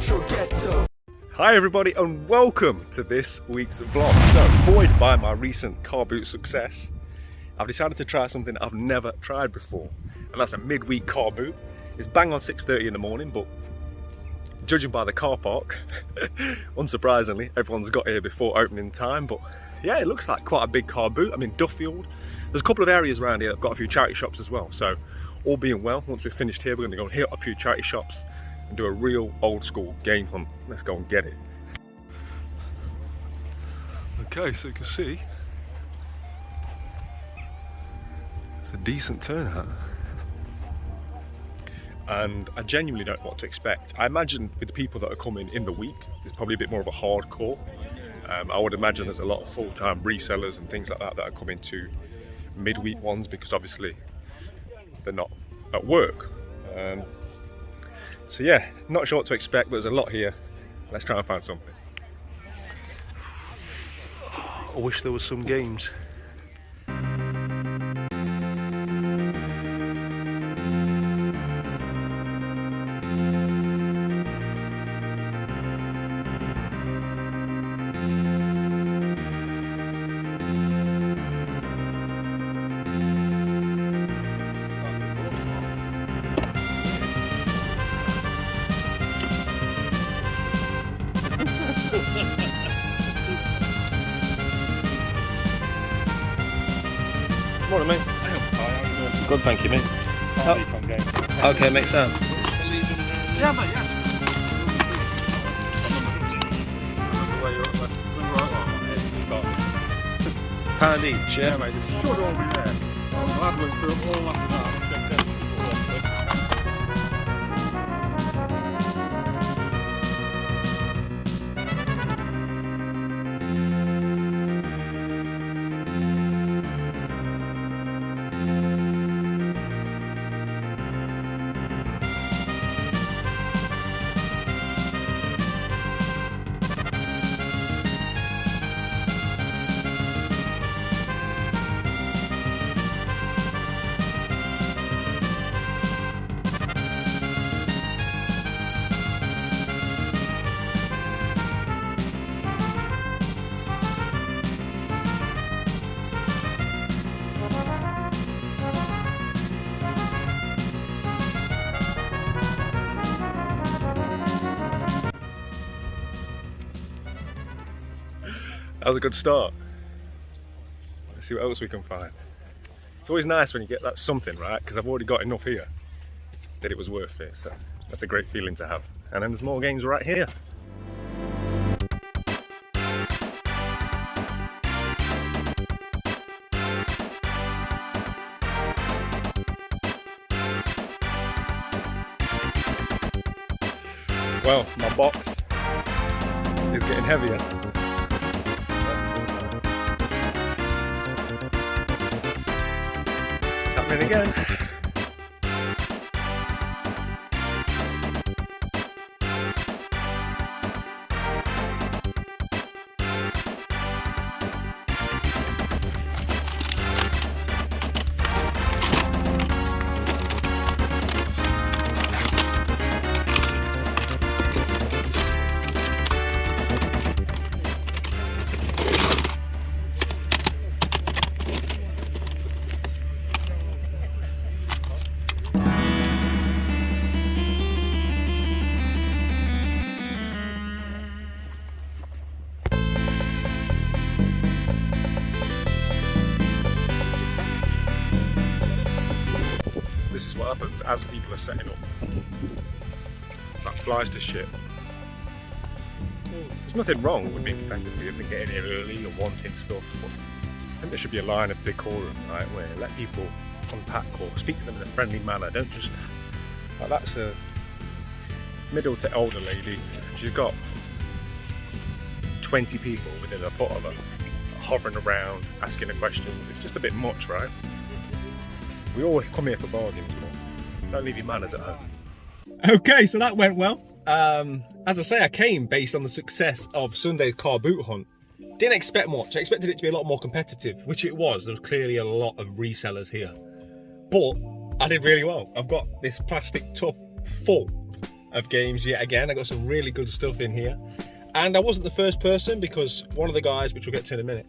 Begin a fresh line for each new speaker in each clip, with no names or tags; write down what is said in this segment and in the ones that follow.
Central Ghetto.
Hi everybody and welcome to this week's vlog. So, buoyed by my recent car boot success, I've decided to try something I've never tried before, and that's a midweek car boot. It's bang on 6:30 in the morning, but judging by the car park, unsurprisingly, everyone's got here before opening time. But yeah, it looks like quite a big car boot. I'm in Duffield. There's a couple of areas around here that have got a few charity shops as well. So, all being well, once we've finished here, we're going to go and hit up a few charity shops and do a real old school game hunt. Let's go and get it. Okay, so you can see it's a decent turnout, and I genuinely don't know what to expect. I imagine with the people that are coming in the week, it's probably a bit more of a hardcore. I would imagine there's a lot of full-time resellers and things like that that are coming to midweek ones because obviously they're not at work. So yeah, not sure what to expect, but there's a lot here. Let's try and find something. I wish there was some games. Morning, mate. Good, thank you, mate. Okay, makes sense. Yeah, mate, yeah. Pound each, yeah, mate. It should all be there. I went through all last night. That was a good start. Let's see what else we can find. It's always nice when you get that something, right? Because I've already got enough here that it was worth it. So that's a great feeling to have. And then there's more games right here. Well, my box is getting heavier. It's happening again. This is what happens as people are setting up. That flies to shit. There's nothing wrong with being competitive and getting here early and wanting stuff, but I think there should be a line of decorum, right, where let people unpack or speak to them in a friendly manner. Don't just, like, that's a middle to older lady. She's got 20 people within a foot of her, hovering around, asking her questions. It's just a bit much, right? We all come here for bargains, but don't leave your manners at home. Okay, so that went well. As I say, I came based on the success of Sunday's car boot hunt. Didn't expect much. I expected it to be a lot more competitive, which it was. There was clearly a lot of resellers here. But I did really well. I've got this plastic tub full of games yet again. I got some really good stuff in here. And I wasn't the first person, because one of the guys, which we'll get to in a minute,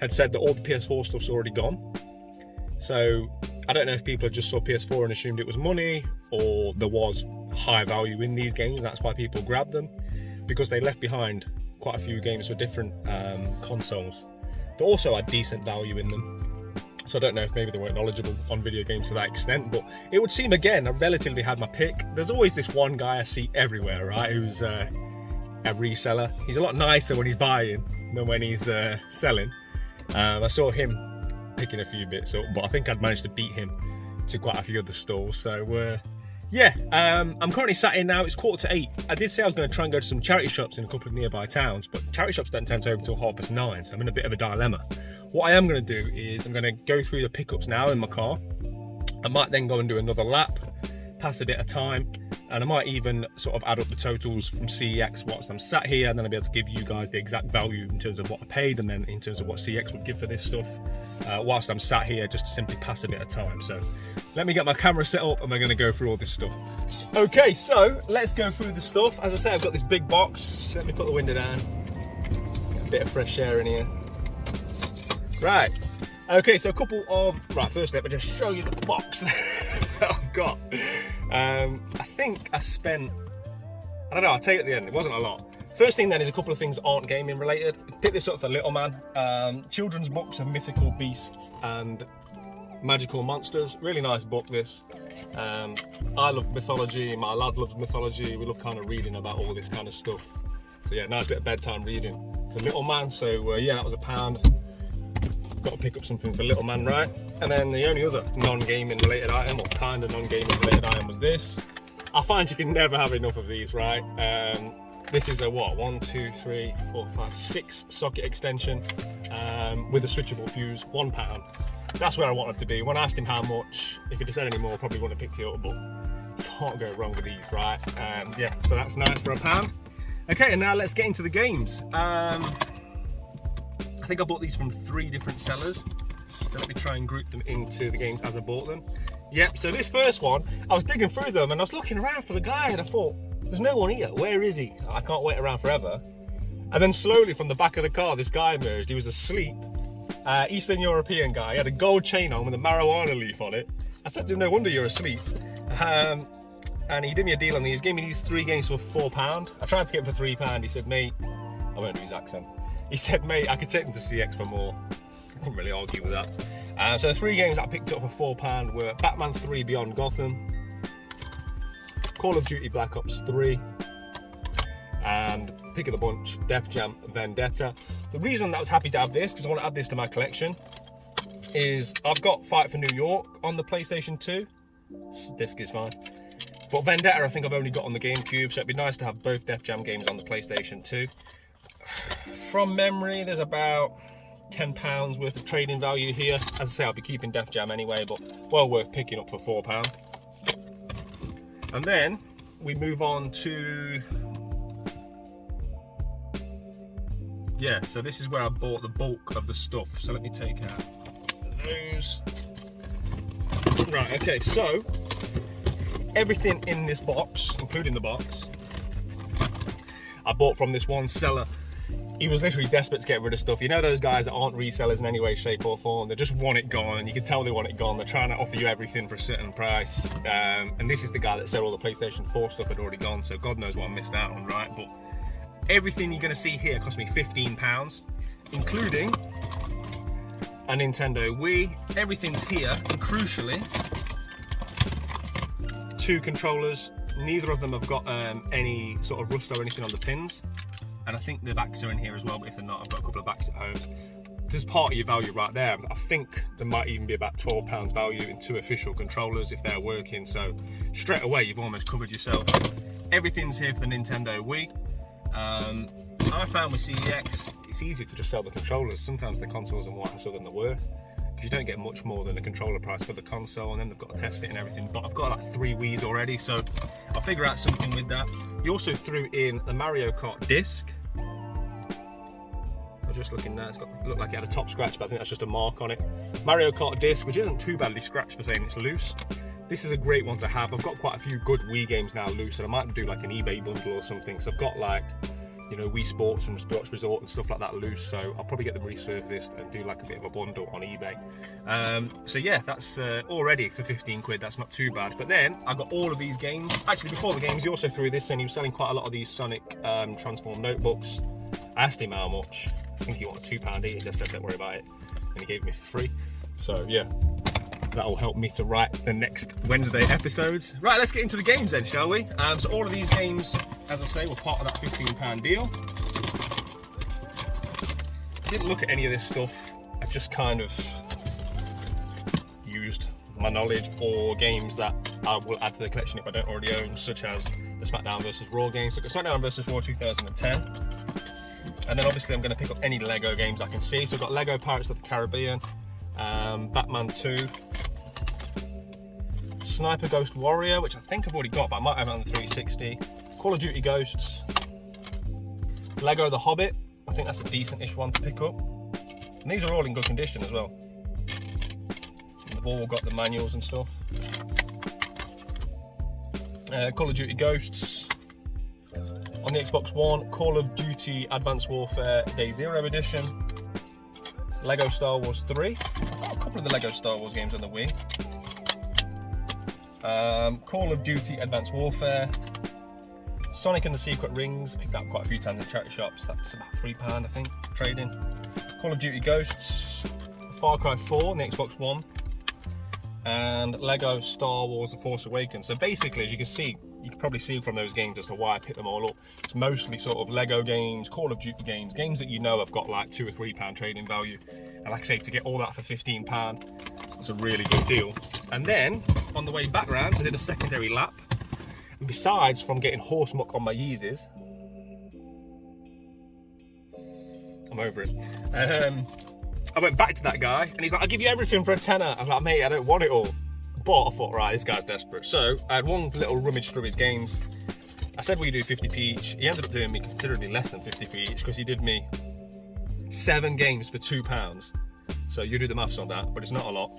had said that all the PS4 stuff's already gone. So I don't know if people just saw PS4 and assumed it was money, or there was high value in these games and that's why people grabbed them, because they left behind quite a few games for different consoles that also had decent value in them. So I don't know if maybe they weren't knowledgeable on video games to that extent, but it would seem, again, I relatively had my pick. There's always this one guy I see everywhere, right, who's a reseller. He's a lot nicer when he's buying than when he's selling. I saw him picking a few bits up, but I think I'd managed to beat him to quite a few other stores. So yeah, I'm currently sat in now. It's 7:45. I did say I was going to try and go to some charity shops in a couple of nearby towns, but charity shops don't tend to open until 9:30, so I'm in a bit of a dilemma. What I am going to do is I'm going to go through the pickups now in my car. I might then go and do another lap, pass a bit of time, and I might even sort of add up the totals from CEX whilst I'm sat here, and then I'll be able to give you guys the exact value in terms of what I paid, and then in terms of what CEX would give for this stuff whilst I'm sat here, just to simply pass a bit of time. So let me get my camera set up and we're going to go through all this stuff. Okay, so let's go through the stuff. As I say, I've got this big box. Let me put the window down, get a bit of fresh air in here. Right, okay, so a couple of, first let me just show you the box that I've got. I think I spent, I don't know, I'll tell you at the end, it wasn't a lot. First thing then is a couple of things aren't gaming related. Pick this up for little man. Children's books of mythical beasts and magical monsters. Really nice book, this. I love mythology, my lad loves mythology. We love kind of reading about all this kind of stuff. So yeah, nice bit of bedtime reading for little man. So yeah, that was £1. Got to pick up something for little man, right? And then the only other non-gaming related item, or kind of non-gaming related item, was this. I find you can never have enough of these, right? This is a what? 1, 2, 3, 4, 5, 6 socket extension with a switchable fuse, £1. That's where I wanted to be. When I asked him how much, if he'd have said any more, I probably wouldn't have picked it up, but you can't go wrong with these, right? Yeah, so that's nice for £1. Okay, and now let's get into the games. I think I bought these from 3 different sellers, so let me try and group them into the games as I bought them. Yep, so this first one, I was digging through them and I was looking around for the guy and I thought, there's no one here, where is he? I can't wait around forever. And then slowly from the back of the car, this guy emerged. He was asleep, Eastern European guy. He had a gold chain on with a marijuana leaf on it. I said to him, no wonder you're asleep. And he did me a deal on these, gave me these 3 games for £4. I tried to get them for £3. He said, mate, I won't do his accent. He said, mate, I could take them to CEX for more. I couldn't really argue with that. So the 3 games that I picked up for £4 were Batman 3 Beyond Gotham, Call of Duty Black Ops 3, and pick of the bunch, Def Jam Vendetta. The reason I was happy to have this, because I want to add this to my collection, is I've got Fight for New York on the PlayStation 2. This disc is fine. But Vendetta I think I've only got on the GameCube, so it'd be nice to have both Def Jam games on the PlayStation 2. From memory, there's about £10 worth of trading value here. As I say, I'll be keeping Def Jam anyway, but well worth picking up for £4. And then we move on to, yeah, so this is where I bought the bulk of the stuff. So let me take out those. Right, okay, so everything in this box, including the box, I bought from this one seller. He was literally desperate to get rid of stuff. You know those guys that aren't resellers in any way, shape or form? They just want it gone, and you can tell they want it gone. They're trying to offer you everything for a certain price. And this is the guy that said all the PlayStation 4 stuff had already gone, so God knows what I missed out on, right? But everything you're going to see here cost me £15, including a Nintendo Wii. Everything's here, and crucially, 2 controllers. Neither of them have got any sort of rust or anything on the pins. And I think the backs are in here as well, but if they're not, I've got a couple of backs at home. There's part of your value right there. I think there might even be about £12 value in 2 official controllers if they're working. So straight away, you've almost covered yourself. Everything's here for the Nintendo Wii. I found with CEX, it's easier to just sell the controllers. Sometimes the consoles are more hassle than they're worth, because you don't get much more than the controller price for the console, and then they've got to test it and everything. But I've got like 3 Wiis already, so I'll figure out something with that. He also threw in the Mario Kart disc. I was just looking there, it's got, looked like it had a top scratch, but I think that's just a mark on it. Mario Kart disc, which isn't too badly scratched for saying it's loose. this is a great one to have. I've got quite a few good Wii games now loose, and I might do like an eBay bundle or something. So I've got like, you know, Wii Sports and Sports Resort and stuff like that loose. So I'll probably get them resurfaced and do like a bit of a bundle on eBay. So yeah, that's already for 15 quid. That's not too bad. But then I got all of these games. Actually, before the games, he also threw this in. He was selling quite a lot of these Sonic Transform notebooks. I asked him how much. I think he wanted £2 each. I said, don't worry about it. And he gave me for free. So yeah, that'll help me to write the next Wednesday episodes. Right, let's get into the games then, shall we? So all of these games, as I say, were part of that £15 deal. I didn't look at any of this stuff. I just kind of used my knowledge or games that I will add to the collection if I don't already own, such as the SmackDown vs Raw games. So I've got SmackDown vs Raw 2010. And then obviously I'm going to pick up any Lego games I can see. So I've got Lego Pirates of the Caribbean, Batman 2, Sniper Ghost Warrior, which I think I've already got, but I might have it on the 360, Call of Duty Ghosts, Lego The Hobbit. I think that's a decent-ish one to pick up. And these are all in good condition as well. And they've all got the manuals and stuff. Call of Duty Ghosts. On the Xbox One, Call of Duty Advanced Warfare Day Zero Edition, Lego Star Wars 3. I've got a couple of the Lego Star Wars games on the Wii. Call of Duty Advanced Warfare, Sonic and the Secret Rings. Picked that up quite a few times in charity shops. That's about £3, I think, trading. Call of Duty Ghosts, Far Cry 4 on the Xbox One, and Lego Star Wars The Force Awakens. So basically, as you can see, you can probably see from those games as to why I picked them all up. It's mostly sort of Lego games, Call of Duty games, games that you know have got like £2 or £3 trading value. And like I say, to get all that for £15, it's a really good deal. And then, on the way back round, I did a secondary lap. And besides from getting horse muck on my Yeezys, I'm over it. I went back to that guy, and he's like, I'll give you everything for a tenner. I was like, mate, I don't want it all. But I thought, right, this guy's desperate. So I had one little rummage through his games. I said, will you do 50p each? He ended up doing me considerably less than 50p each, because he did me 7 games for £2. So you do the maths on that, but it's not a lot.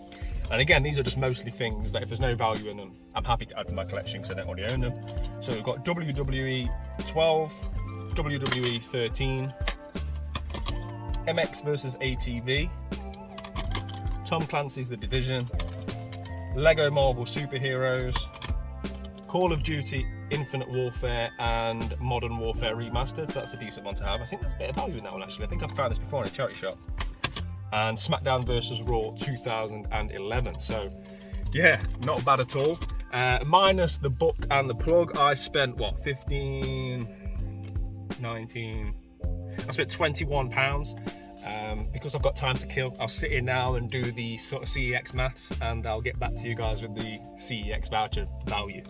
And again, these are just mostly things that if there's no value in them, I'm happy to add to my collection because I don't already own them. So we've got WWE 12, WWE 13, MX vs ATV, Tom Clancy's The Division, Lego Marvel Superheroes, Call of Duty Infinite Warfare, and Modern Warfare Remastered. So that's a decent one to have. I think there's a bit of value in that one actually. I think I've found this before in a charity shop. And SmackDown vs Raw 2011. So yeah, not bad at all. Minus the book and the plug, I spent what, 15, 19, I spent £21. Because I've got time to kill, I'll sit in now and do the sort of CEX maths, and I'll get back to you guys with the CEX voucher value.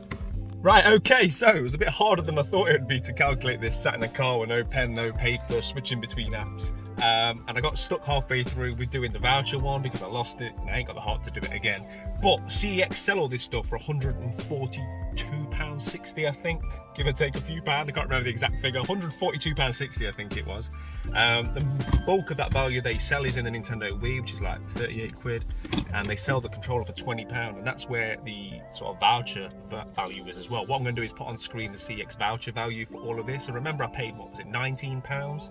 Right, okay, so it was a bit harder than I thought it would be to calculate this, sat in a car with no pen, no paper, switching between apps. And I got stuck halfway through with doing the voucher one because I lost it and I ain't got the heart to do it again. But CEX sell all this stuff for £142.60, I think, give or take a few pounds. I can't remember the exact figure. £142.60, I think it was. The bulk of that value they sell is in the Nintendo Wii, which is like 38 quid, and they sell the controller for £20, and that's where the sort of voucher value is as well. What I'm going to do is put on screen the CEX voucher value for all of this. So remember, I paid, what was it, £19?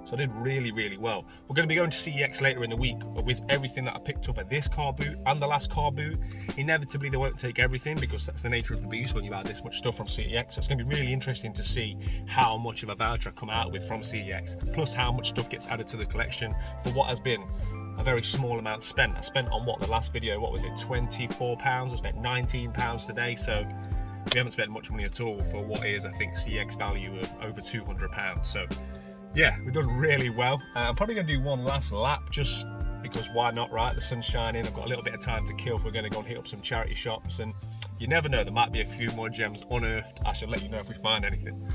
So I did really, really well. We're going to be going to CEX later in the week, but with everything that I picked up at this car boot and the last car boot, inevitably they won't take everything because that's the nature of the beast when you add this much stuff from CEX. So it's going to be really interesting to see how much of a voucher I come out with from CEX, plus how much stuff gets added to the collection for what has been a very small amount spent. I spent on what, the last video, what was it, £24? I spent £19 today, so we haven't spent much money at all for what is, I think, CEX value of over £200. So yeah, we've done really well. I'm probably going to do one last lap just because why not, right? The sun's shining, I've got a little bit of time to kill if we're going to go and hit up some charity shops, and you never know, there might be a few more gems unearthed. I shall let you know if we find anything.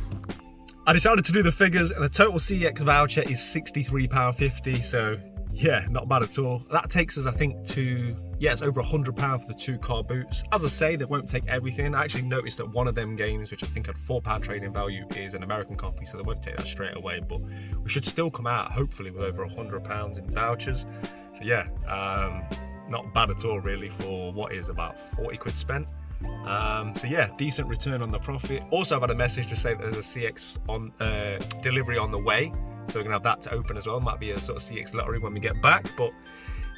I decided to do the figures, and the total CEX voucher is £63.50, so yeah, not bad at all. That takes us, I think, to, yeah, it's over £100 for the 2 car boots. As I say, they won't take everything. I actually noticed that one of them games, which I think had £4 trading value, is an American copy, so they won't take that straight away, but we should still come out, hopefully, with over £100 in vouchers. So yeah, not bad at all really for what is about 40 quid spent. So yeah, decent return on the profit. Also, I've had a message to say that there's a CEX on delivery on the way, so we're gonna have that to open as well. Might be a sort of CEX Lottery when we get back, but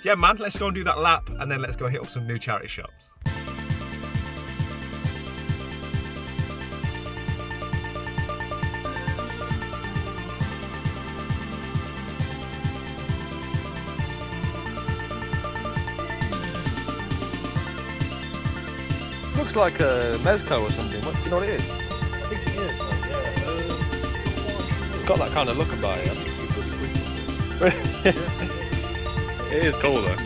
yeah man, let's go and do that lap and then let's go hit up some new charity shops.
Looks like a mezco or something. What, do you know what it is?
I think it is, yeah.
It's got that kind of look about it.
It is cool though.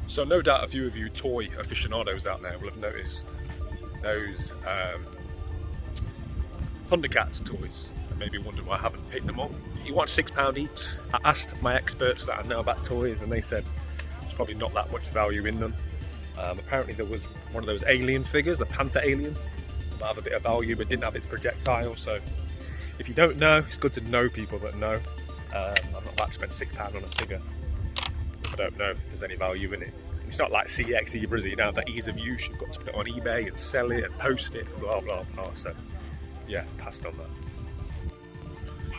So no doubt a few of you toy aficionados out there will have noticed those Thundercats toys and maybe wondered why I haven't picked them up. You want £6 each? I asked my experts that I know about toys and they said there's probably not that much value in them. Apparently there was one of those alien figures, the Panther alien, that have a bit of value but didn't have its projectile. So if you don't know, it's good to know people that know. I'm not about to spend £6 on a figure if I don't know if there's any value in it. It's not like CEX either, is it? You don't have that ease of use. You've got to put it on eBay and sell it and post it, blah blah blah. So yeah, passed on that.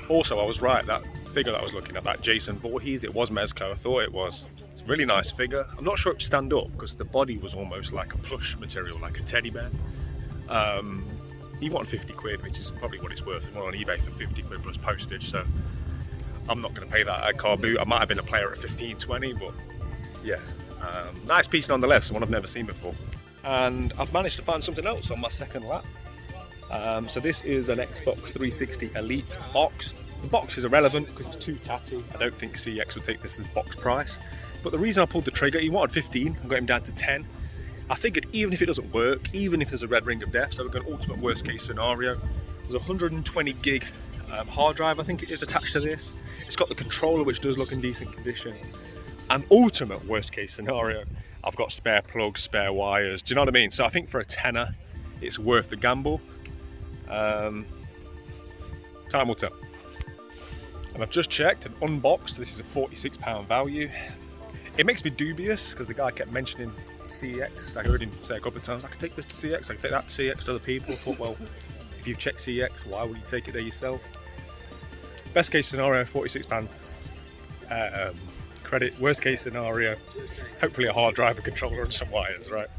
Also, I was right, that figure that I was looking at, that Jason Voorhees, it was Mezco. I thought it was. It's a really nice figure. I'm not sure it would stand up because the body was almost like a plush material, like a teddy bear. He wanted 50 quid, which is probably what it's worth. Well, on eBay for 50 quid plus postage, so I'm not going to pay that at car boot. I might have been a player at 15, 20, but yeah. Nice piece nonetheless, one I've never seen before. And I've managed to find something else on my second lap. So this is an Xbox 360 Elite boxed. The box is irrelevant because it's too tatty. I don't think CEX would take this as box price. But the reason I pulled the trigger, he wanted 15, I got him down to 10. I figured even if it doesn't work, even if there's a red ring of death, so we're going ultimate worst case scenario, there's a 120 gig hard drive, I think it is, attached to this. It's got the controller, which does look in decent condition. And ultimate worst case scenario, I've got spare plugs, spare wires, do you know what I mean? So I think for a tenner, it's worth the gamble. Time will tell. And I've just checked and unboxed, this is a £46 value. It makes me dubious because the guy kept mentioning CEX. I heard him say a couple of times, I could take this to CEX, I could take that to CEX to other people. I thought, well, if you've checked CEX, why would you take it there yourself? Best case scenario, £46 credit. Worst case scenario, hopefully a hard drive, a controller and some wires, right?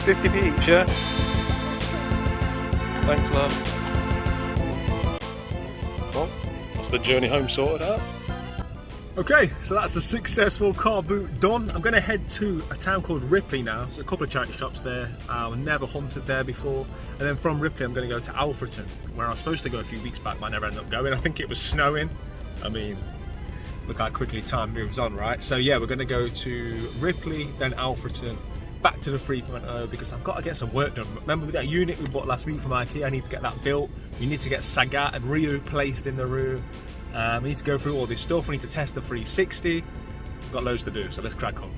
50p each, yeah? Thanks, love.
Well, that's the journey home sorted out. Okay, so that's a successful car boot done. I'm going to head to a town called Ripley now. There's a couple of charity shops there. I've never hunted there before. And then from Ripley, I'm going to go to Alfreton, where I was supposed to go a few weeks back, but I never ended up going. I think it was snowing. I mean, look how quickly time moves on, right? So yeah, we're going to go to Ripley, then Alfreton, back to the 3.0 because I've got to get some work done. Remember with that unit we bought last week from IKEA, I need to get that built. We need to get Sagat and Ryu placed in the room. We need to go through all this stuff. We need to test the 360. We've got loads to do, so let's crack on.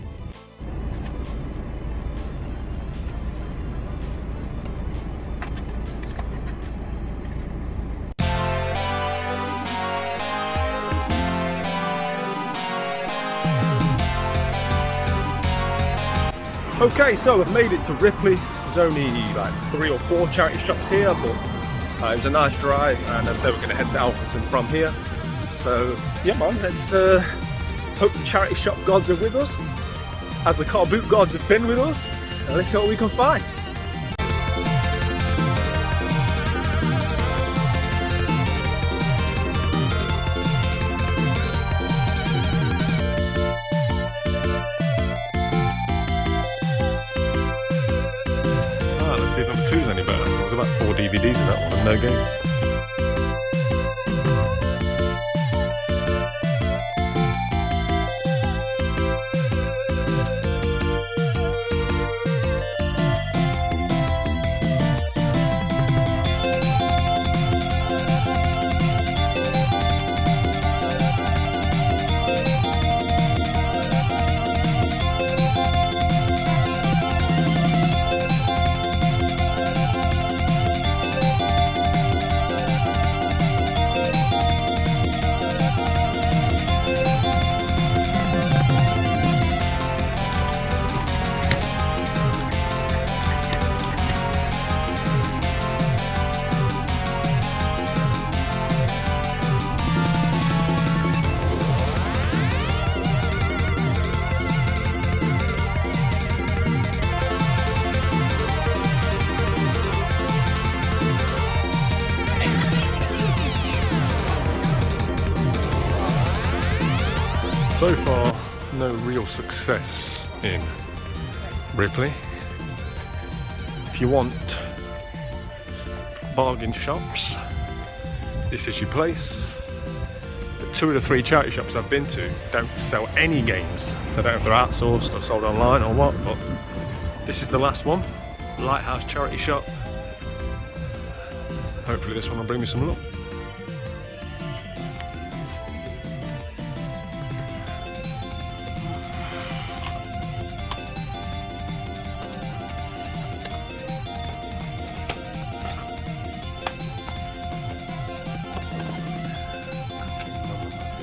Okay, so I've made it to Ripley. There's only like 3 or 4 charity shops here, but it was a nice drive, and as I said, we're going to head to Alfreton from here. So yeah man, let's hope the charity shop gods are with us, as the car boot gods have been with us, and let's see what we can find. Let's see if number 2's any better. There was about 4 DVDs in that one and no games. So far, no real success in Ripley. If you want bargain shops, this is your place. The 2 of the 3 charity shops I've been to don't sell any games, so I don't know if they're outsourced or sold online or what, but this is the last one. Lighthouse charity shop. Hopefully this one will bring me some luck.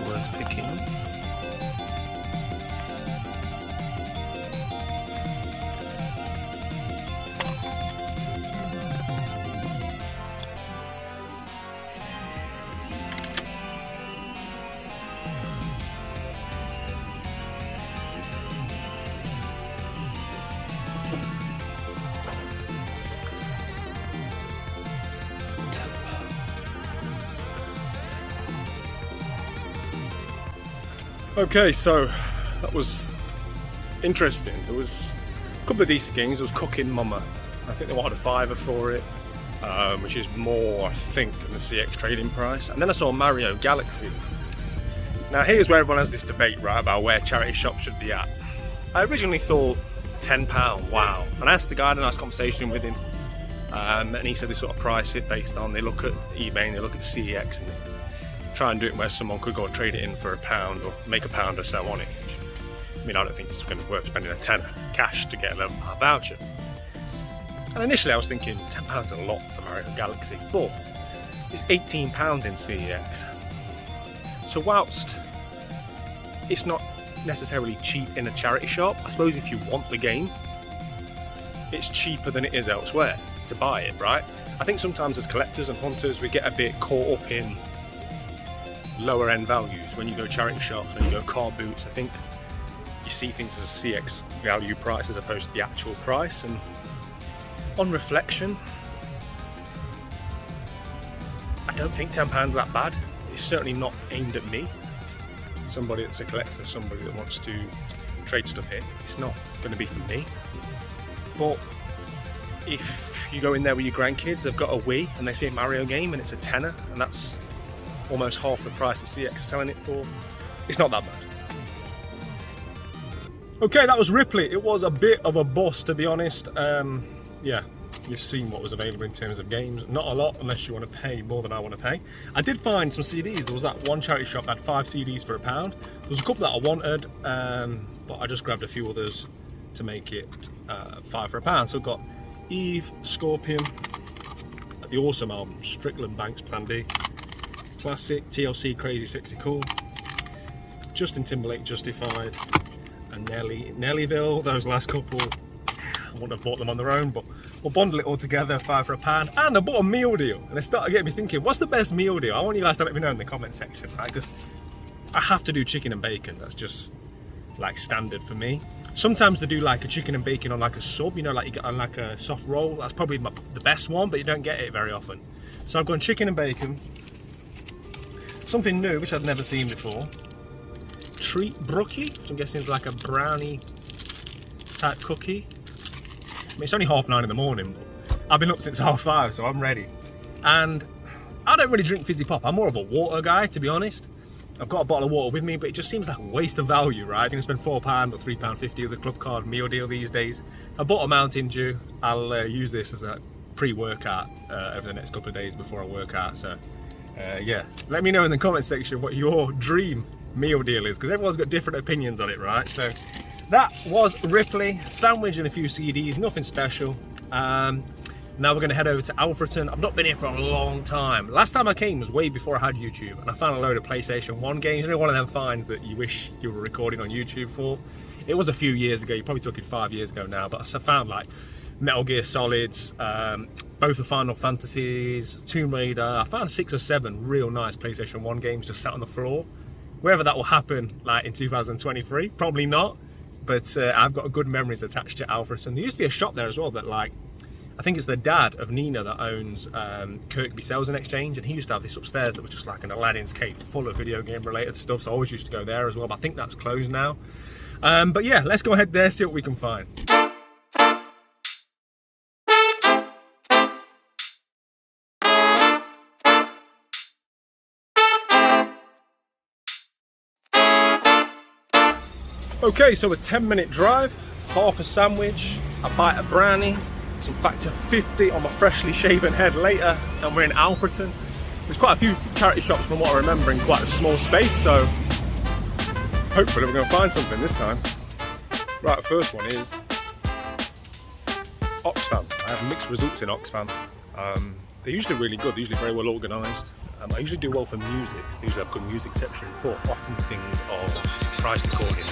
Worth picking up. Okay, so that was interesting. There was a couple of decent games. There was Cooking Mama. I think they wanted a £5 for it, which is more, I think, than the CEX trading price. And then I saw Mario Galaxy. Now here's where everyone has this debate, right, about where charity shops should be at. I originally thought £10, wow. And I asked the guy, I had a nice conversation with him, and he said they sort of price it based on, they look at eBay and they look at the CEX and they try and do it where someone could go and trade it in for £1 or make £1 or so on it. I mean, I don't think it's going to be worth spending a tenner cash to get a voucher. And initially I was thinking £10 a lot for Mario Galaxy, but it's £18 in CEX. So whilst it's not necessarily cheap in a charity shop, I suppose if you want the game, it's cheaper than it is elsewhere to buy it, right? I think sometimes as collectors and hunters we get a bit caught up in lower end values. When you go charity shops, when you go car boots, I think you see things as a CEX value price as opposed to the actual price. And on reflection, I don't think £10 is that bad. It's certainly not aimed at me, somebody that's a collector, somebody that wants to trade stuff in. It's not going to be for me. But if you go in there with your grandkids, they've got a Wii and they see a Mario game and it's a tenner, and that's almost half the price that CEX is selling it for, it's not that bad. Okay, that was Ripley. It was a bit of a bust, to be honest. Yeah, you've seen what was available in terms of games. Not a lot unless you want to pay more than I want to pay. I did find some CDs. There was that one charity shop that had 5 CDs for £1. There was a couple that I wanted, but I just grabbed a few others to make it 5 for £1. So I've got Eve, Scorpion, the awesome album, Strickland Banks Plan B, Classic, TLC, Crazy Sexy Cool, Justin Timberlake, Justified, and Nellyville. Those last couple, I wouldn't have bought them on their own, but we'll bundle it all together, 5 for £1. And I bought a meal deal, and it started getting me thinking, what's the best meal deal? I want you guys to let me know in the comment section, right? Because I have to do chicken and bacon. That's just like standard for me. Sometimes they do like a chicken and bacon on like a sub, you know, like you get on like a soft roll. That's probably the best one, but you don't get it very often. So I've gone chicken and bacon. Something new, which I've never seen before. Treat brookie, which I'm guessing is like a brownie type cookie. I mean, it's only 9:30 in the morning, but I've been up since 5:30, so I'm ready. And I don't really drink fizzy pop. I'm more of a water guy, to be honest. I've got a bottle of water with me, but it just seems like a waste of value, right? I'm gonna spend £4 or £3.50 with the club card meal deal these days. I bought a Mountain Dew. I'll use this as a pre-workout over the next couple of days before I work out. So yeah, let me know in the comment section what your dream meal deal is, because everyone's got different opinions on it, right? So that was Ripley, sandwich and a few CDs, nothing special. Now we're going to head over to Alfreton. I've not been here for a long time. Last time I came was way before I had YouTube, and I found a load of PlayStation 1 games. You know, one of them finds that you wish you were recording on YouTube for. It was a few years ago. You probably took it 5 years ago now, but I found like Metal Gear Solids, both the Final Fantasies, Tomb Raider. I found 6 or 7 real nice PlayStation 1 games just sat on the floor. Whether that will happen like in 2023, probably not. But I've got good memories attached to Alfreton. There used to be a shop there as well that like, I think it's the dad of Nina that owns Kirkby Sales and Exchange, and he used to have this upstairs that was just like an Aladdin's cave full of video game related stuff, so I always used to go there as well, but I think that's closed now. But yeah, let's go ahead there, see what we can find. Okay, so a 10-minute drive, half a sandwich, a bite of brownie, some factor 50 on my freshly shaven head later, and we're in Alfreton. There's quite a few charity shops from what I remember in quite a small space, so hopefully we're going to find something this time. Right, the first one is Oxfam. I have mixed results in Oxfam. They're usually really good, they're usually very well organised. I usually do well for music, they usually have good music section, but often things are priced accordingly.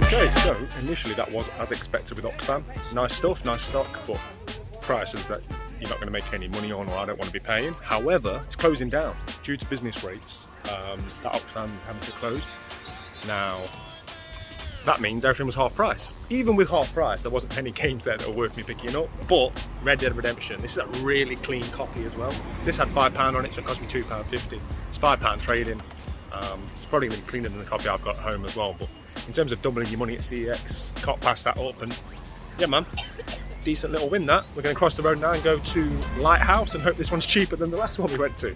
Okay, so initially that was as expected with Oxfam. Nice stuff, nice stock, but prices that you're not going to make any money on, or I don't want to be paying. However, it's closing down due to business rates. That Oxfam having to close. Now, that means everything was half price. Even with half price, there wasn't any games there that were worth me picking up. But Red Dead Redemption, this is a really clean copy as well. This had £5 on it, so it cost me £2.50. It's £5 trading. It's probably going to be cleaner than the copy I've got at home as well. But in terms of doubling your money at CEX, can't pass that up. And yeah, man, decent little win that. We're going to cross the road now and go to Lighthouse and hope this one's cheaper than the last one we went to.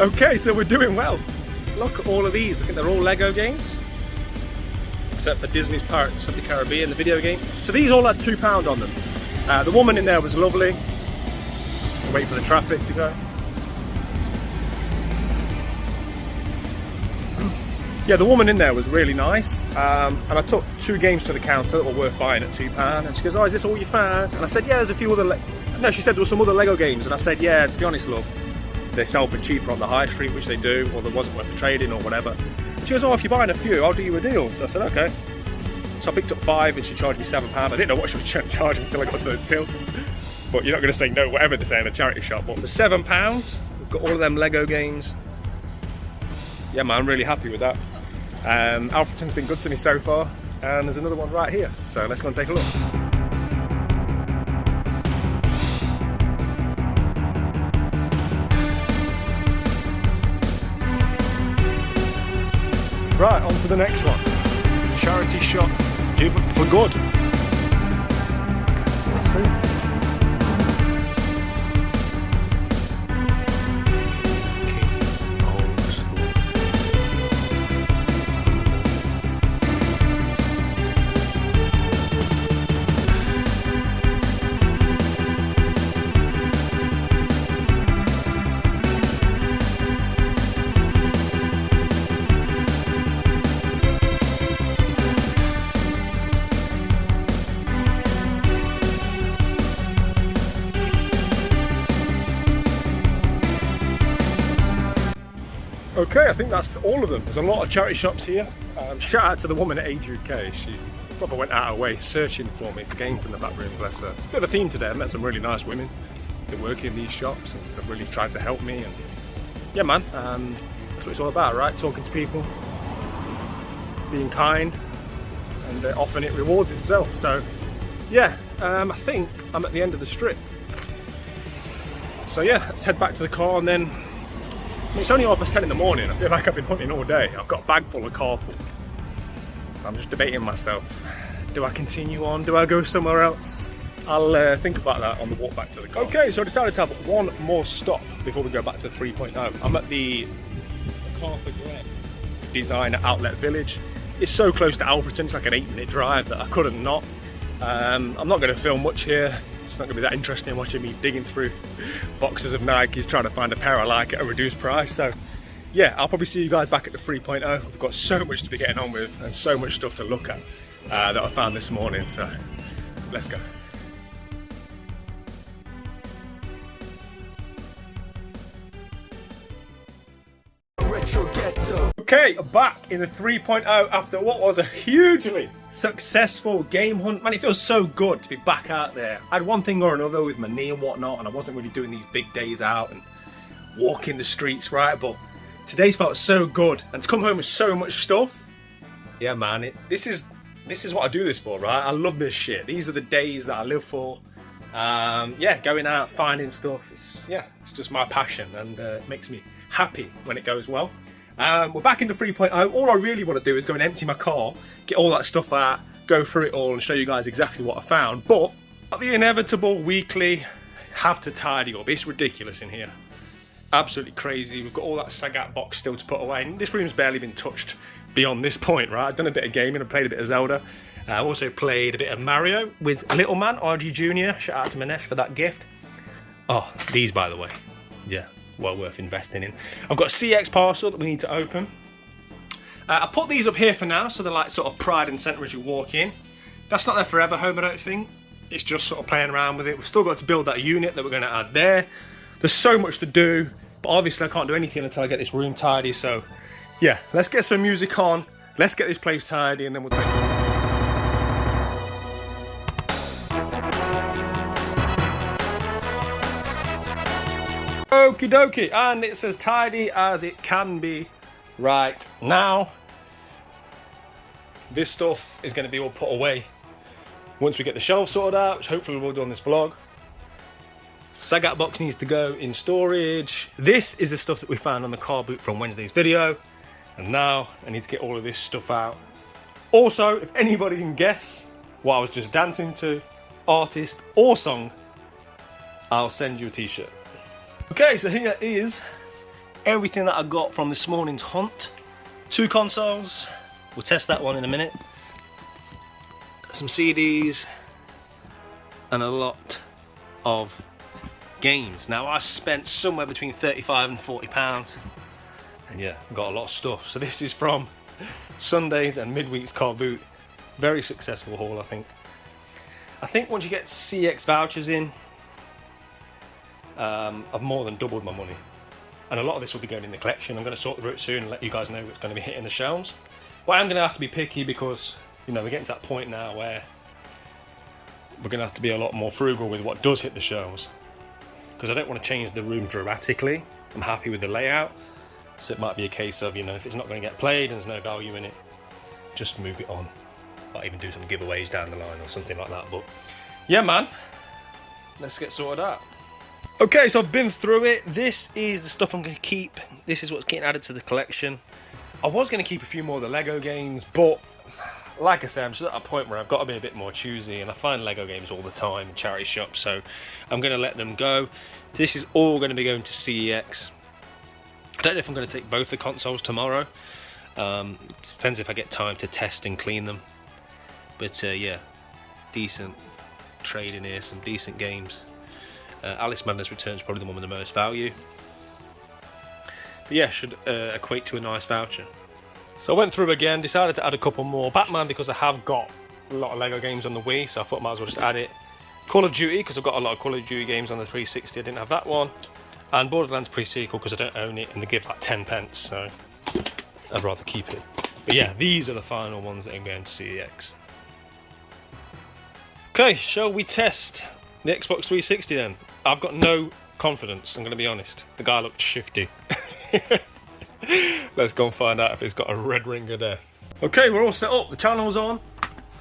Okay, so we're doing well. Look at all of these. I think they're all Lego games, except for Disney's Pirates of the Caribbean, the video game. So these all had £2 on them. The woman in there was lovely. I'll wait for the traffic to go. Yeah, the woman in there was really nice. And I took 2 games to the counter that were worth buying at £2. And she goes, "Oh, is this all you found?" And I said, "Yeah, there's a few other no, she said there were some other Lego games." And I said, "Yeah, to be honest, love, they sell for cheaper on the high street," which they do, or there wasn't worth the trading or whatever. She goes, "Oh, if you're buying a few, I'll do you a deal." So I said, okay. So I picked up 5 and she charged me £7. I didn't know what she was charging until I got to the till. But you're not going to say no, whatever they say in a charity shop. But for £7, we've got all of them Lego games. Yeah, man, I'm really happy with that. Alfreton's been good to me so far. And there's another one right here. So let's go and take a look. Right, on to the next one. Charity shop, give for good. Let's see. Okay, I think that's all of them. There's a lot of charity shops here. Shout out to the woman at Age UK. She probably went out of her way searching for me for games in the back room, bless her. Bit of a theme today. I met some really nice women that work in these shops and they've really tried to help me. And yeah, man, that's what it's all about, right? Talking to people, being kind, and often it rewards itself. So yeah, I think I'm at the end of the strip. So yeah, let's head back to the car, and then it's only 10:30 in the morning. I feel like I've been hunting all day. I've got a bag full of car full. I'm just debating myself. Do I continue on? Do I go somewhere else? I'll think about that on the walk back to the car. Okay, so I decided to have one more stop before we go back to 3.0. I'm at the MacArthur Glen Designer Outlet Village. It's so close to Alfreton, it's like an 8-minute drive that I couldn't not. I'm not going to film much here. It's not going to be that interesting watching me digging through boxes of Nikes trying to find a pair I like at a reduced price. So yeah, I'll probably see you guys back at the 3.0. We've got so much to be getting on with and so much stuff to look at that I found this morning. So let's go. Okay, back in the 3.0 after what was a hugely successful game hunt. Man, it feels so good to be back out there. I had one thing or another with my knee and whatnot, and I wasn't really doing these big days out and walking the streets, right? But today's felt so good, and to come home with so much stuff. Yeah, man, this is what I do this for, right? I love this shit. These are the days that I live for. Yeah, going out, finding stuff. It's just my passion, and it makes me happy when it goes well. We're back into 3.0. All I really want to do is go and empty my car, get all that stuff out, go through it all and show you guys exactly what I found. But the inevitable weekly have to tidy up. It's ridiculous in here. Absolutely crazy. We've got all that Sagat box still to put away. And this room's barely been touched beyond this point, right? I've done a bit of gaming. I played a bit of Zelda. I also played a bit of Mario with Little Man, RG Jr. Shout out to Manesh for that gift. Oh, these, by the way. Yeah. Well worth investing in. I've got a CEX parcel that we need to open. I put these up here for now, so they're like sort of pride and centre as you walk in. That's not there forever home, I don't think. It's just sort of playing around with it. We've still got to build that unit that we're going to add there. There's so much to do, but obviously I can't do anything until I get this room tidy. So yeah, let's get some music on. Let's get this place tidy, and then we'll take it. Okie dokie, and it's as tidy as it can be right now. This stuff is going to be all put away once we get the shelves sorted out, which hopefully we'll do on this vlog. Sagat box needs to go in storage. This is the stuff that we found on the car boot from Wednesday's video, and now I need to get all of this stuff out. Also, if anybody can guess what I was just dancing to, artist or song, I'll send you a t-shirt. Okay, so here is everything that I got from this morning's hunt. 2 consoles, we'll test that one in a minute. Some CDs, and a lot of games. Now I spent somewhere between 35 and 40 pounds, and yeah, got a lot of stuff. So this is from Sunday's and Midweek's car boot. Very successful haul, I think. I think once you get CEX vouchers in, I've more than doubled my money, and a lot of this will be going in the collection. I'm going to sort through it soon and let you guys know what's going to be hitting the shelves. But I'm going to have to be picky because, you know, we're getting to that point now where we're going to have to be a lot more frugal with what does hit the shelves, because I don't want to change the room dramatically. I'm happy with the layout, so it might be a case of, you know, if it's not going to get played and there's no value in it, just move it on. Might even do some giveaways down the line or something like that. But yeah, man, let's get sorted out. Okay, so I've been through it. This is the stuff I'm going to keep. This is what's getting added to the collection. I was going to keep a few more of the Lego games, but like I said, I'm just at a point where I've got to be a bit more choosy, and I find Lego games all the time in charity shops, so I'm going to let them go. This is all going to be going to CEX. I don't know if I'm going to take both the consoles tomorrow. It depends if I get time to test and clean them. But yeah, decent trade in here, some decent games. Alice Madness Returns is probably the one with the most value. But yeah, should equate to a nice voucher. So I went through again, decided to add a couple more. Batman, because I have got a lot of Lego games on the Wii, so I thought I might as well just add it. Call of Duty, because I've got a lot of Call of Duty games on the 360, I didn't have that one. And Borderlands pre-sequel, because I don't own it, and they give like 10 pence, so I'd rather keep it. But yeah, these are the final ones that are going to CEX. Okay, shall we test the Xbox 360 then? I've got no confidence, I'm going to be honest. The guy looked shifty. Let's go and find out if it's got a red ring of death. Okay, we're all set up. The channel's on.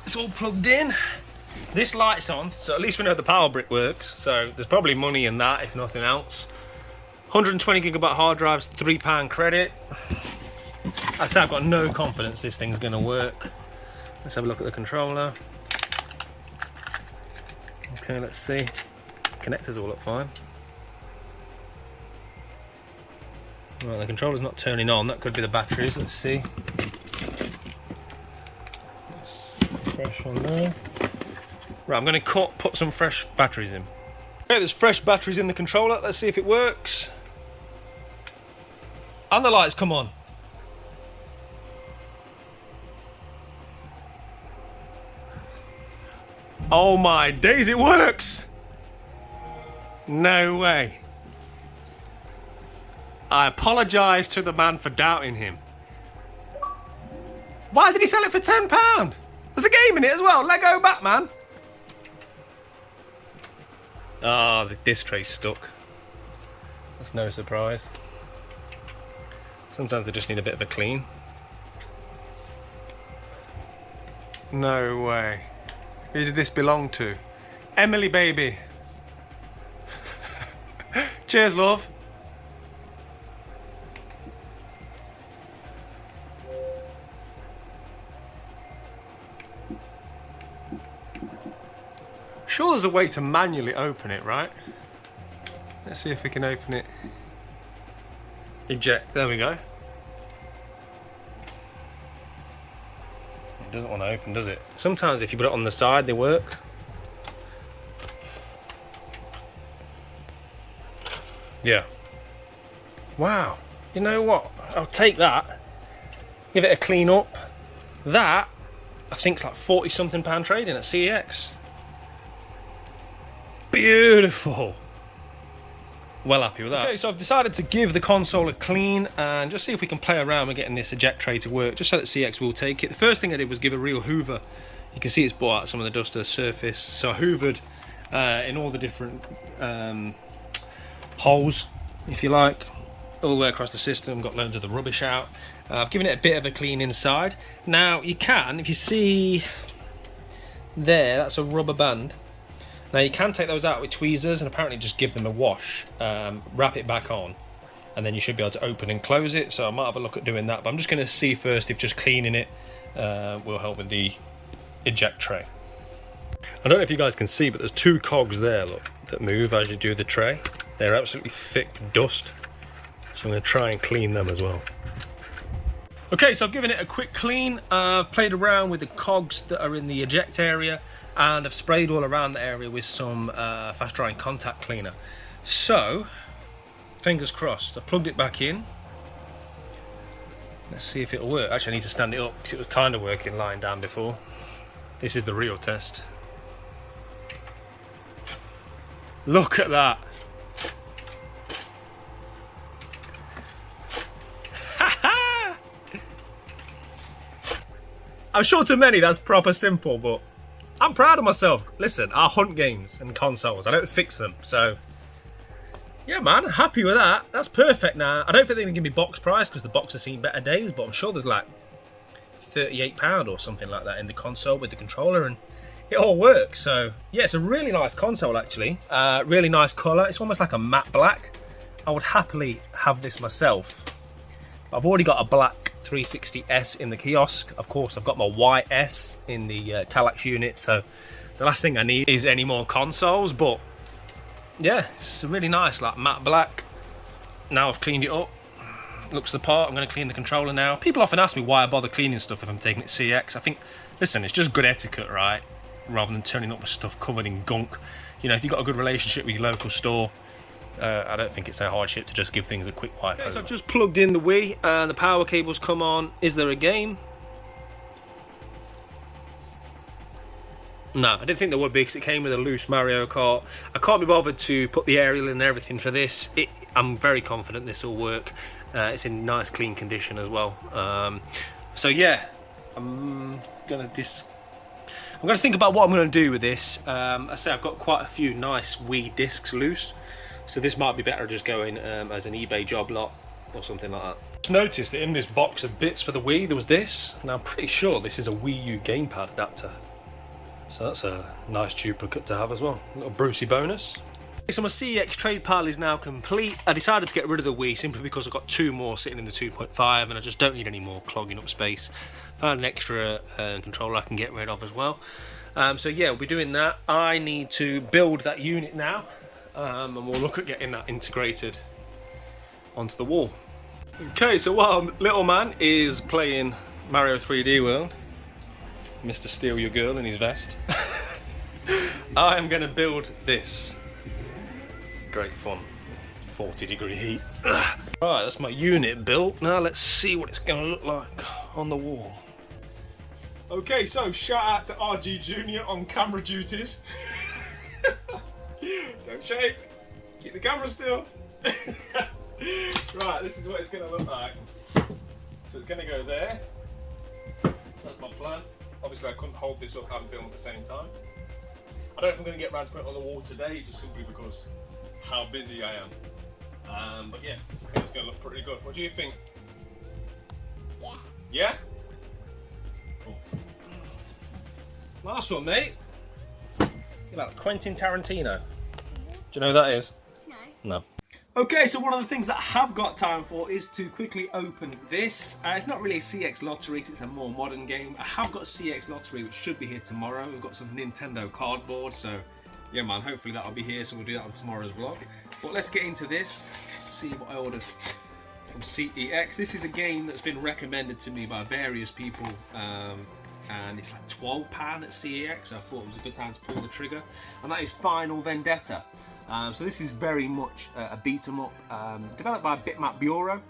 It's all plugged in. This light's on, so at least we know the power brick works. So there's probably money in that, if nothing else. 120 gigabyte hard drives, £3 credit. I say I've got no confidence this thing's going to work. Let's have a look at the controller. Okay, let's see. Connectors all look fine. Well, the controller's not turning on. That could be the batteries. Let's see. Fresh on there. Right, I'm going to put some fresh batteries in. Okay, there's fresh batteries in the controller. Let's see if it works. And the lights come on. Oh my days, it works! No way. I apologise to the man for doubting him. Why did he sell it for £10? There's a game in it as well, Lego Batman. Ah, the disc tray's stuck. That's no surprise. Sometimes they just need a bit of a clean. No way. Who did this belong to? Emily, baby. Cheers, love. Sure, there's a way to manually open it, right? Let's see if we can open it. Eject, there we go. It doesn't want to open, does it? Sometimes if you put it on the side, they work. Yeah. Wow. You know what? I'll take that. Give it a clean up. That, I think, is like 40 something pound trading at CEX. Beautiful. Well happy with that. Okay, so I've decided to give the console a clean and just see if we can play around with getting this eject tray to work, just so that CEX will take it. The first thing I did was give a real hoover. You can see it's brought out some of the dust to the surface. So I hoovered in all the different holes, if you like, all the way across the system, got loads of the rubbish out. I've given it a bit of a clean inside. Now you can, if you see there, that's a rubber band. Now you can take those out with tweezers and apparently just give them a wash, wrap it back on, and then you should be able to open and close it. So I might have a look at doing that, but I'm just going to see first if just cleaning it will help with the eject tray. I don't know if you guys can see, but there's two cogs there, look, that move as you do the tray. They're absolutely thick dust, so I'm going to try and clean them as well. Okay, so I've given it a quick clean. I've played around with the cogs that are in the eject area, and I've sprayed all around the area with some fast drying contact cleaner. So, fingers crossed. I've plugged it back in. Let's see if it'll work. Actually, I need to stand it up because it was kind of working lying down before. This is the real test. Look at that. I'm sure to many that's proper simple, but I'm proud of myself. Listen, I hunt games and consoles. I don't fix them. So, yeah, man, happy with that. That's perfect now. I don't think they're going to give me box price because the box has seen better days, but I'm sure there's like £38 or something like that in the console with the controller, and it all works. So, yeah, it's a really nice console, actually. Really nice colour. It's almost like a matte black. I would happily have this myself. I've already got a black 360S in the kiosk. Of course, I've got my YS in the Kallax unit, so the last thing I need is any more consoles. But yeah, it's really nice, like matte black. Now I've cleaned it up, looks the part. I'm going to clean the controller now. People often ask me why I bother cleaning stuff if I'm taking it CEX. I think, listen, it's just good etiquette, right? Rather than turning up with stuff covered in gunk. You know, if you've got a good relationship with your local store, I don't think it's a hardship to just give things a quick wipe over. So I've just plugged in the Wii and the power cables come on. Is there a game? No, I didn't think there would be because it came with a loose Mario Kart. I can't be bothered to put the aerial in and everything for this. I'm very confident this will work. It's in nice clean condition as well. So yeah, I'm gonna think about what I'm gonna do with this. I say I've got quite a few nice Wii discs loose. So this might be better just going as an eBay job lot. or something like that. Just noticed that in this box of bits for the Wii there was this, and I'm pretty sure this is a Wii U gamepad adapter. So that's a nice duplicate to have as well. A little Brucey bonus. So my CEX trade pile is now complete. I decided to get rid of the Wii simply because I've got 2 more sitting in the 2.5 and I just don't need any more clogging up space. Found an extra controller I can get rid of as well. So yeah, we'll be doing that. I need to build that unit now, and we'll look at getting that integrated onto the wall. Okay, so while little man is playing Mario 3D World, Mr. Steal Your Girl in his vest, I am going to build this. Great fun. 40-degree heat. Right, that's my unit built. Now let's see what it's going to look like on the wall. Okay, so shout out to RG Jr. on camera duties. Don't shake. Keep the camera still. Right, this is what it's going to look like. So it's going to go there. So that's my plan. Obviously I couldn't hold this up and film at the same time. I don't know if I'm going to get around to put it on the wall today, just simply because how busy I am. But yeah, I think it's going to look pretty good. What do you think?
Yeah.
Yeah? Cool. Nice one, mate. You're like Quentin Tarantino. Do you know who that is?
No.
No. Okay, so one of the things that I have got time for is to quickly open this. It's not really a CEX Lottery, it's a more modern game. I have got a CEX Lottery which should be here tomorrow. We've got some Nintendo cardboard, so yeah man, hopefully that'll be here, so we'll do that on tomorrow's vlog. But let's get into this, see what I ordered from CEX. This is a game that's been recommended to me by various people, and it's like £12 at CEX, so I thought it was a good time to pull the trigger. And that is Final Vendetta. So this is very much a beat-em-up, developed by Bitmap Bureau.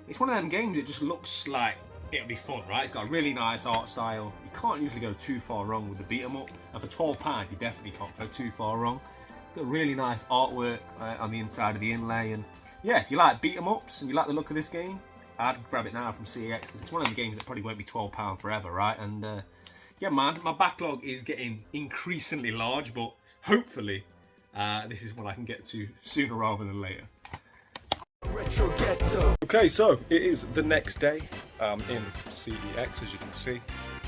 It's one of them games that just looks like it'll be fun, right? It's got a really nice art style. You can't usually go too far wrong with the beat-em-up, and for £12 you definitely can't go too far wrong. It's got really nice artwork on the inside of the inlay, and yeah, if you like beat-em-ups and you like the look of this game, I'd grab it now from CEX, because it's one of the games that probably won't be £12 forever, right? And yeah man, my backlog is getting increasingly large, but hopefully this is what I can get to sooner rather than later. Okay, so it is the next day in CEX, as you can see.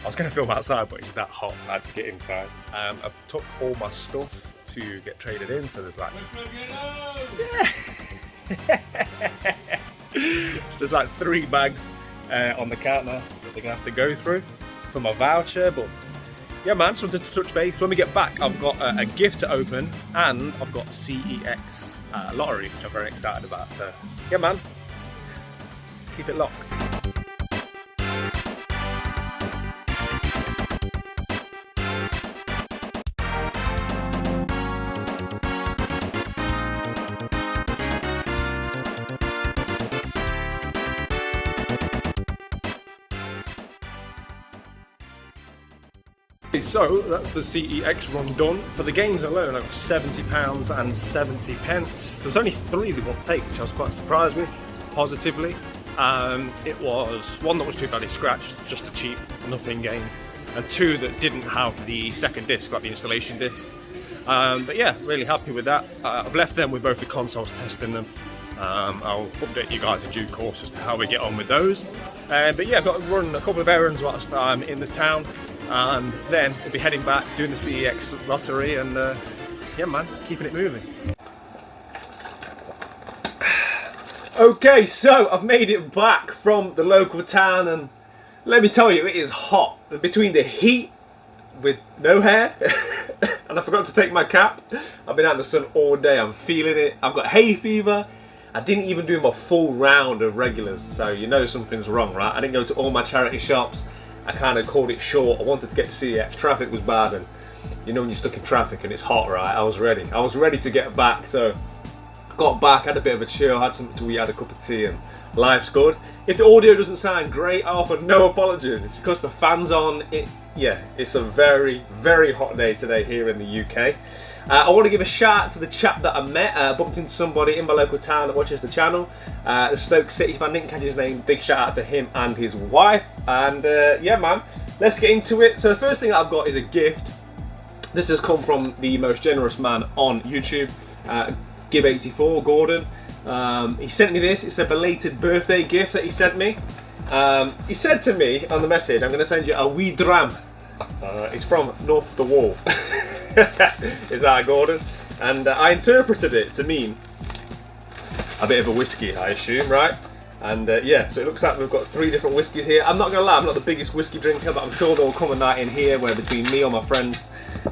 I was going to film outside, but it's that hot, I had to get inside. I took all my stuff to get traded in, so there's like... It's just like 3 bags on the counter that they're going to have to go through for my voucher, but yeah man, just wanted to touch base. When we get back, I've got a gift to open, and I've got CEX Lottery, which I'm very excited about. So yeah man, keep it locked. So that's the CEX run done. For the games alone, I got £70 and 70 pence. There was only 3 they won't take, which I was quite surprised with, positively. It was 1 that was too badly scratched, just a cheap, nothing game, and 2 that didn't have the second disc, like the installation disc. But yeah, really happy with that. I've left them with both the consoles testing them. I'll update you guys in due course as to how we get on with those. But yeah, I've got to run a couple of errands whilst I'm in the town, and then we'll be heading back, doing the CEX Lottery, and yeah man, keeping it moving. Okay, so I've made it back from the local town, and let me tell you, it is hot. Between the heat with no hair and I forgot to take my cap, I've been out in the sun all day, I'm feeling it. I've got hay fever. I didn't even do my full round of regulars, so you know something's wrong, right? I didn't go to all my charity shops. I kind of called it short. I wanted to get to CEX. Traffic was bad, and you know when you're stuck in traffic and it's hot, right? I was ready to get back, so got back, had a bit of a chill, had something to eat, had a cup of tea, and life's good. If the audio doesn't sound great, I offer no apologies. It's because the fan's on. Yeah, it's a very, very hot day today here in the UK. I want to give a shout out to the chap that I met. Bumped into somebody in my local town that watches the channel. The Stoke City, if I didn't catch his name, big shout out to him and his wife. And yeah man, let's get into it. So the first thing I've got is a gift. This has come from the most generous man on YouTube, Gib84, Gordon.
He sent me this. It's a belated birthday gift that he sent me. He said to me on the message, I'm going to send you a wee dram. It's from North of the Wall. Is that Gordon? And I interpreted it to mean a bit of a whiskey, I assume, right? And yeah, so it looks like we've got 3 different whiskies here. I'm not going to lie, I'm not the biggest whiskey drinker, but I'm sure there will come a night in here where between me or my friends,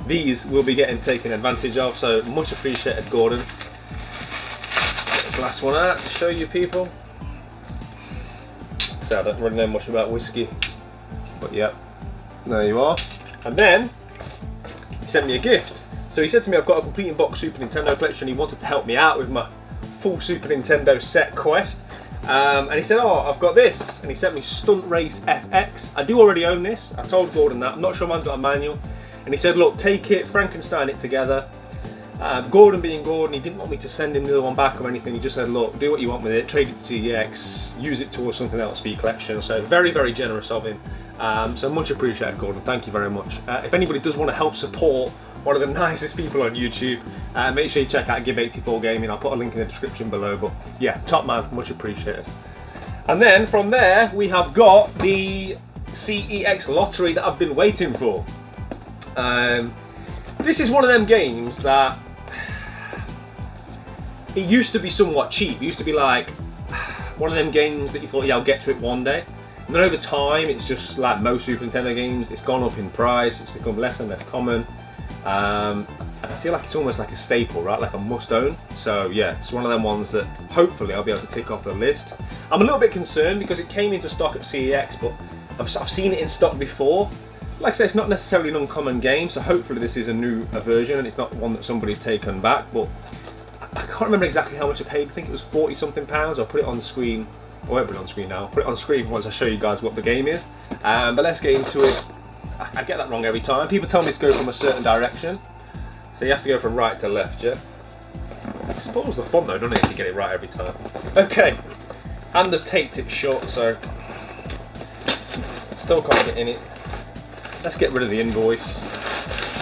these will be getting taken advantage of. So much appreciated, Gordon. Get this last one out to show you people. So I don't really know much about whiskey, but yeah, there you are. And then he sent me a gift. So he said to me, I've got a complete in-box Super Nintendo collection. He wanted to help me out with my full Super Nintendo set quest. And he said, oh, I've got this. And he sent me Stunt Race FX. I do already own this. I told Gordon that. I'm not sure mine's got a manual. And he said, look, take it, Frankenstein it together. Gordon being Gordon, he didn't want me to send him the other one back or anything. He just said, look, do what you want with it. Trade it to CEX. Use it towards something else for your collection. So very, very generous of him. So much appreciated, Gordon. Thank you very much. If anybody does want to help support one of the nicest people on YouTube, make sure you check out Give84 Gaming. I'll put a link in the description below. But yeah, top man, much appreciated. And then from there, we have got the CEX Lottery that I've been waiting for. This is one of them games that it used to be somewhat cheap. It used to be like one of them games that you thought, yeah, I'll get to it one day. And then over time, it's just like most Super Nintendo games, it's gone up in price, it's become less and less common. And I feel like it's almost like a staple, right? Like a must own. So yeah, it's one of them ones that hopefully I'll be able to tick off the list. I'm a little bit concerned because it came into stock at CEX, but I've seen it in stock before. Like I say, it's not necessarily an uncommon game, so hopefully this is a new version and it's not one that somebody's taken back. But I can't remember exactly how much I paid. I think it was 40 something pounds. I'll put it on the screen. I won't put it on screen now. I'll put it on screen once I show you guys what the game is. But let's get into it. I get that wrong every time. People tell me to go from a certain direction. So you have to go from right to left, yeah? It spoils the fun though, doesn't it, if you get it right every time. Okay. And they've taped it shut, so still can't get in it. Let's get rid of the invoice.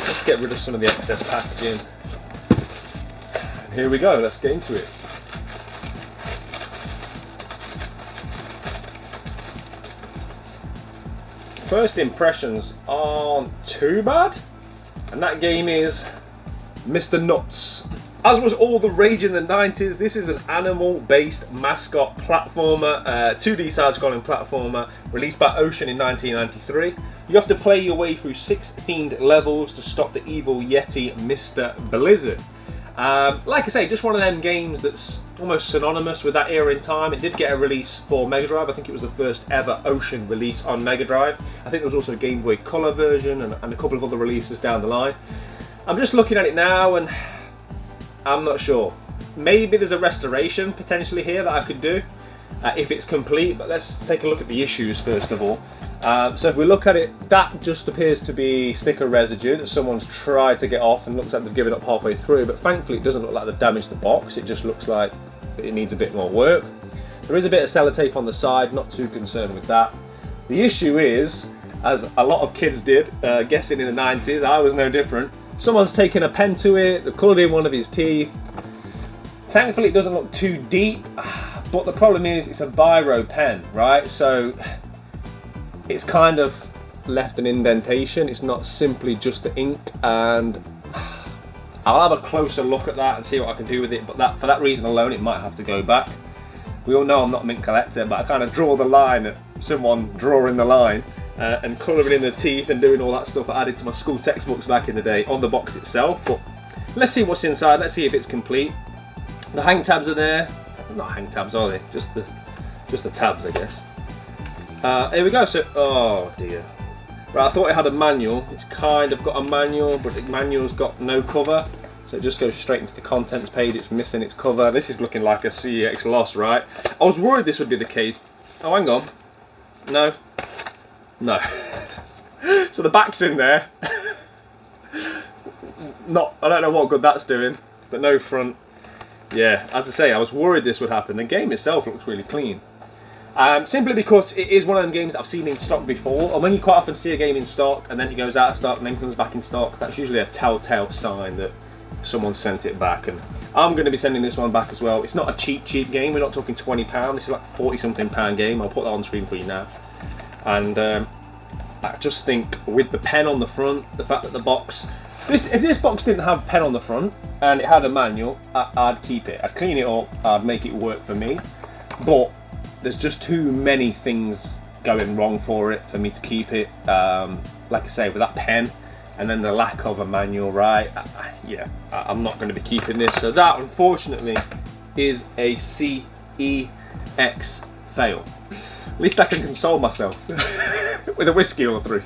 Let's get rid of some of the excess packaging. And here we go, let's get into it. First impressions aren't too bad, and that game is Mr. Nuts. As was all the rage in the 90s, this is an animal-based mascot platformer, 2D side-scrolling platformer, released by Ocean in 1993. You have to play your way through 6 themed levels to stop the evil Yeti, Mr. Blizzard. Like I say, just one of them games that's almost synonymous with that era in time. It did get a release for Mega Drive. I think it was the first ever Ocean release on Mega Drive. I think there was also a Game Boy Color version and a couple of other releases down the line. I'm just looking at it now and I'm not sure. Maybe there's a restoration potentially here that I could do if it's complete, but let's take a look at the issues first of all. So if we look at it, that just appears to be sticker residue that someone's tried to get off and looks like they've given up halfway through, but thankfully it doesn't look like they've damaged the box. It just looks like it needs a bit more work. There is a bit of sellotape on the side, not too concerned with that. The issue is, as a lot of kids did, guessing in the 90s, I was no different, someone's taken a pen to it, they've coloured in one of his teeth. Thankfully it doesn't look too deep, but the problem is it's a biro pen, right? So it's kind of left an indentation. It's not simply just the ink, and I'll have a closer look at that and see what I can do with it, but for that reason alone it might have to go back. We all know I'm not a mint collector, but I kind of draw the line at someone drawing the line and colouring in the teeth and doing all that stuff I added to my school textbooks back in the day on the box itself. But let's see what's inside, let's see if it's complete. The hang tabs are there. Not hang tabs, are they? Just the tabs, I guess. Here we go. So, oh dear. Right, I thought it had a manual. It's kind of got a manual, but the manual's got no cover. So it just goes straight into the contents page. It's missing its cover. This is looking like a CEX loss, right? I was worried this would be the case. Oh, hang on. No. No. So the back's in there. I don't know what good that's doing, but no front. Yeah, as I say, I was worried this would happen. The game itself looks really clean. Simply because it is one of them games that I've seen in stock before, and when you quite often see a game in stock and then it goes out of stock and then comes back in stock, that's usually a telltale sign that someone sent it back, and I'm going to be sending this one back as well. It's not a cheap game. We're not talking £20. This is like £40-something game. I'll put that on screen for you now. And I just think with the pen on the front, the fact that the box, if this box didn't have pen on the front and it had a manual, I'd keep it. I'd clean it up. I'd make it work for me. But there's just too many things going wrong for me to keep it. Like I say, with that pen and then the lack of a manual, right? I'm not going to be keeping this. So that, unfortunately, is a CEX fail. At least I can console myself with a whiskey or three.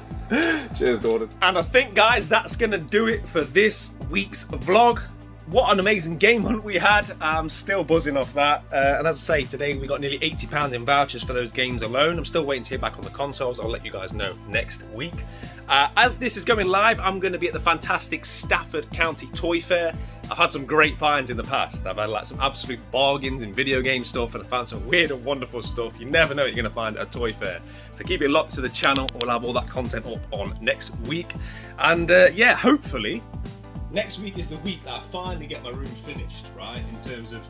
Cheers, Gordon.
And I think, guys, that's going to do it for this week's vlog. What an amazing game hunt we had. I'm still buzzing off that. And as I say, today we got nearly £80 in vouchers for those games alone. I'm still waiting to hear back on the consoles. I'll let you guys know next week. As this is going live, I'm going to be at the fantastic Stafford County Toy Fair. I've had some great finds in the past. I've had like some absolute bargains in video game stuff, and I found some weird and wonderful stuff. You never know what you're going to find at a toy fair. So keep it locked to the channel. We'll have all that content up on next week. And yeah, hopefully next week is the week that I finally get my room finished, right? In terms of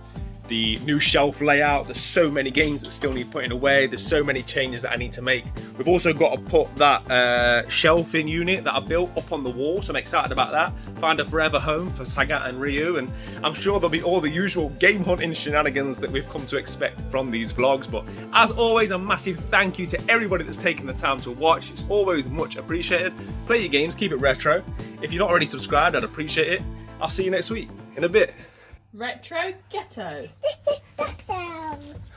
the new shelf layout. There's so many games that still need putting away. There's so many changes that I need to make. We've also got to put that shelving unit that I built up on the wall, so I'm excited about that. Find a forever home for Sagat and Ryu, and I'm sure there'll be all the usual game hunting shenanigans that we've come to expect from these vlogs. But as always, a massive thank you to everybody that's taken the time to watch. It's always much appreciated. Play your games, keep it retro. If you're not already subscribed, I'd appreciate it. I'll see you next week in a bit.
Retro Ghetto.